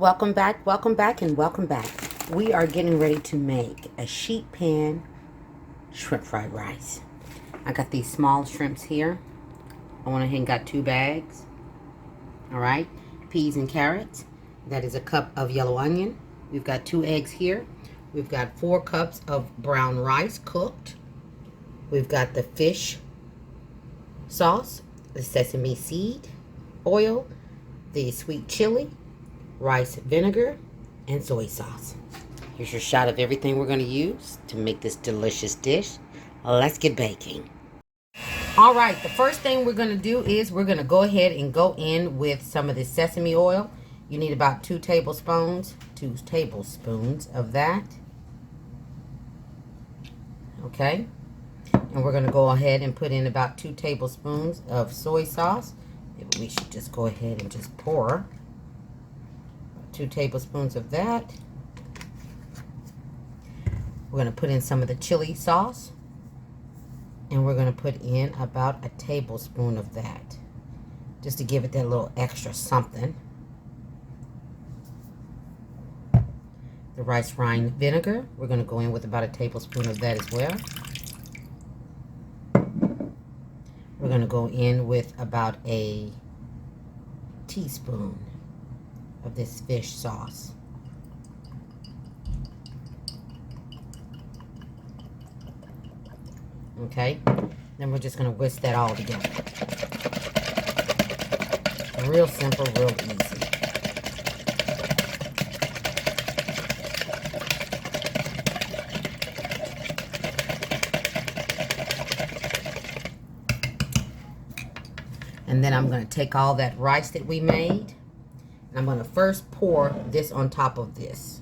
welcome back, and welcome back. We are getting ready to make a sheet pan shrimp fried rice. I got these small shrimps here. I went ahead and got 2 bags. All right, peas and carrots. That is a cup of yellow onion. We've got 2 eggs here. We've got 4 cups of brown rice cooked. We've got the fish sauce, the sesame seed oil, the sweet chili, rice vinegar, and soy sauce. Here's your shot of everything we're going to use to make this delicious dish. Let's get baking. All right, the first thing we're going to do is we're going to go ahead and go in with some of the sesame oil. You need about 2 tablespoons of that. Okay, and we're going to go ahead and put in about 2 tablespoons of soy sauce. Maybe we should just go ahead and just pour 2 tablespoons of that. We're going to put in some of the chili sauce, and we're going to put in about a tablespoon of that, just to give it that little extra something. The rice rind vinegar, we're going to go in with about a tablespoon of that as well. We're going to go in with about a teaspoon of this fish sauce. Okay, then we're just going to whisk that all together. Real simple, real easy. And then I'm going to take all that rice that we made, and I'm going to first pour this on top of this.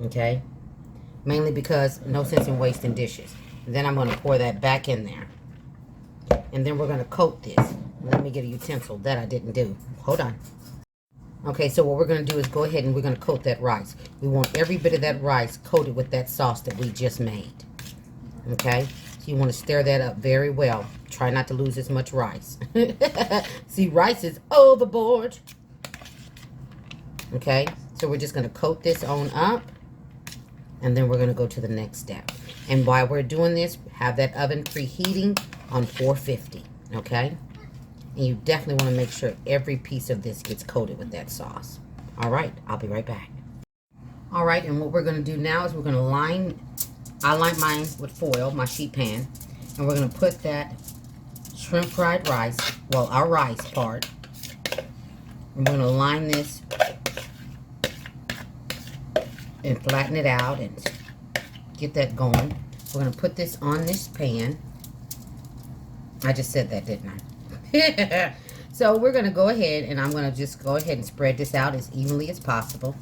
Okay? Mainly because no sense in wasting dishes. And then I'm going to pour that back in there. And then we're going to coat this. Let me get a utensil. That I didn't do. Hold on. Okay, so what we're going to do is go ahead and we're going to coat that rice. We want every bit of that rice coated with that sauce that we just made. Okay? So you want to stir that up very well. Try not to lose as much rice. See, rice is overboard. Okay, so we're just going to coat this on up. And then we're going to go to the next step. And while we're doing this, have that oven preheating on 450. Okay? And you definitely want to make sure every piece of this gets coated with that sauce. All right, I'll be right back. All right, and what we're going to do now is we're going to I line mine with foil, my sheet pan. And we're going to put that shrimp fried rice, well, our rice part. I'm going to line this and flatten it out and get that going. We're going to put this on this pan. I just said that, didn't I? So we're going to go ahead and I'm going to just go ahead and spread this out as evenly as possible.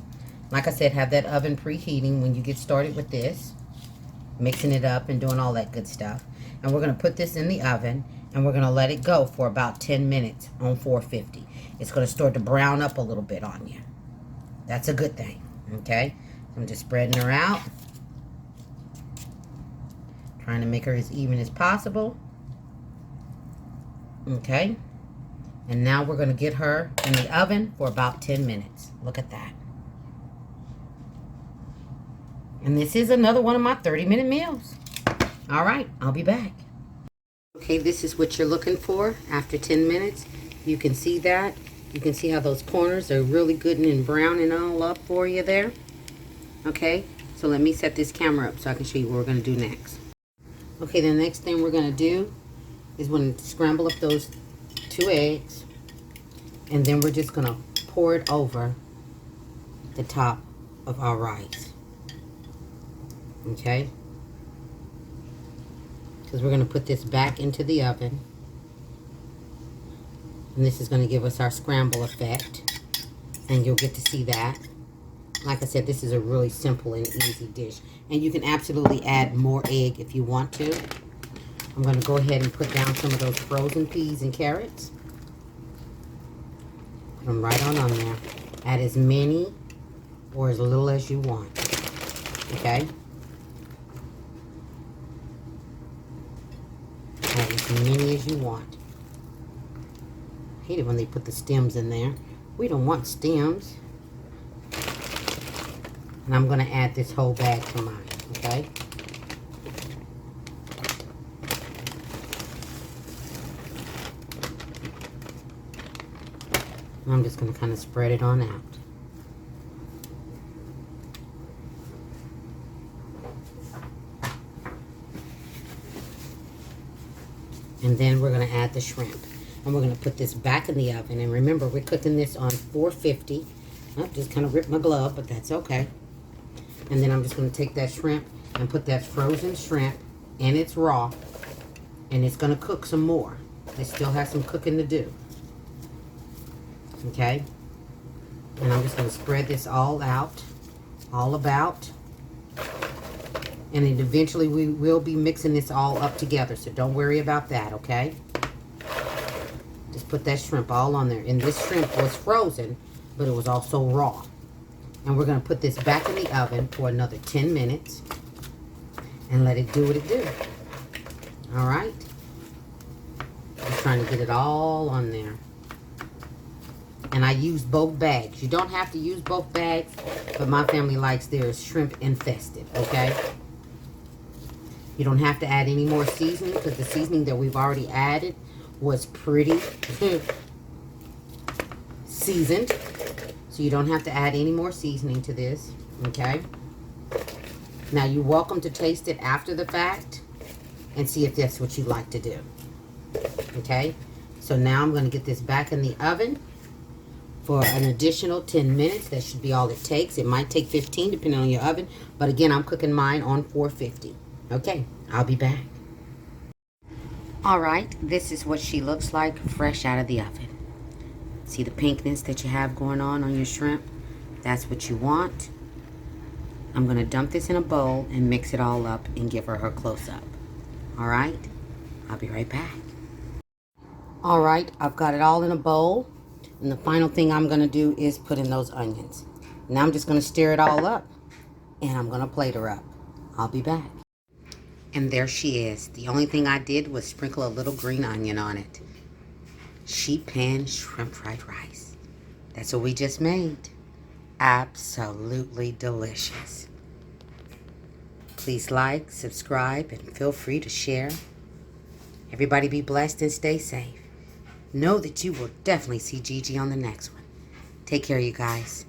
Like I said, have that oven preheating when you get started with this. Mixing it up and doing all that good stuff. And we're going to put this in the oven and we're going to let it go for about 10 minutes on 450. It's going to start to brown up a little bit on you. That's a good thing. Okay? I'm just spreading her out. Trying to make her as even as possible. Okay? And now we're going to get her in the oven for about 10 minutes. Look at that. And this is another one of my 30-minute meals. All right, I'll be back. Okay, this is what you're looking for after 10 minutes. You can see that. You can see how those corners are really good and brown and all up for you there. Okay, so let me set this camera up so I can show you what we're going to do next. Okay, the next thing we're going to do is we're going to scramble up those 2 eggs. And then we're just going to pour it over the top of our rice. Okay, because we're going to put this back into the oven, and this is going to give us our scramble effect, and you'll get to see that. Like I said, this is a really simple and easy dish, and you can absolutely add more egg if you want to. I'm going to go ahead and put down some of those frozen peas and carrots. Put them right on there. Add as many or as little as you want. Okay. Add as many as you want. I hate it when they put the stems in there. We don't want stems. And I'm going to add this whole bag to mine, okay? And I'm just going to kind of spread it on out. And then we're going to add the shrimp. And we're going to put this back in the oven. And remember, we're cooking this on 450. I just kind of ripped my glove, but that's okay. And then I'm just going to take that shrimp and put that frozen shrimp, and it's raw. And it's going to cook some more. It still has some cooking to do. Okay? And I'm just going to spread this all out, all about. And then eventually we will be mixing this all up together. So don't worry about that, okay? Just put that shrimp all on there. And this shrimp was frozen, but it was also raw. And we're going to put this back in the oven for another 10 minutes. And let it do what it do. Alright? Just trying to get it all on there. And I used both bags. You don't have to use both bags, but my family likes theirs shrimp infested, okay? You don't have to add any more seasoning because the seasoning that we've already added was pretty seasoned. So you don't have to add any more seasoning to this, okay? Now you're welcome to taste it after the fact and see if that's what you like to do, okay? So now I'm going to get this back in the oven for an additional 10 minutes. That should be all it takes. It might take 15 depending on your oven. But again, I'm cooking mine on 450. Okay, I'll be back. Alright, this is what she looks like fresh out of the oven. See the pinkness that you have going on your shrimp? That's what you want. I'm going to dump this in a bowl and mix it all up and give her close-up. Alright, I'll be right back. Alright, I've got it all in a bowl. And the final thing I'm going to do is put in those onions. Now I'm just going to stir it all up. And I'm going to plate her up. I'll be back. And there she is. The only thing I did was sprinkle a little green onion on it. Sheet pan shrimp fried rice. That's what we just made. Absolutely delicious. Please like, subscribe, and feel free to share. Everybody be blessed and stay safe. Know that you will definitely see Gigi on the next one. Take care, you guys.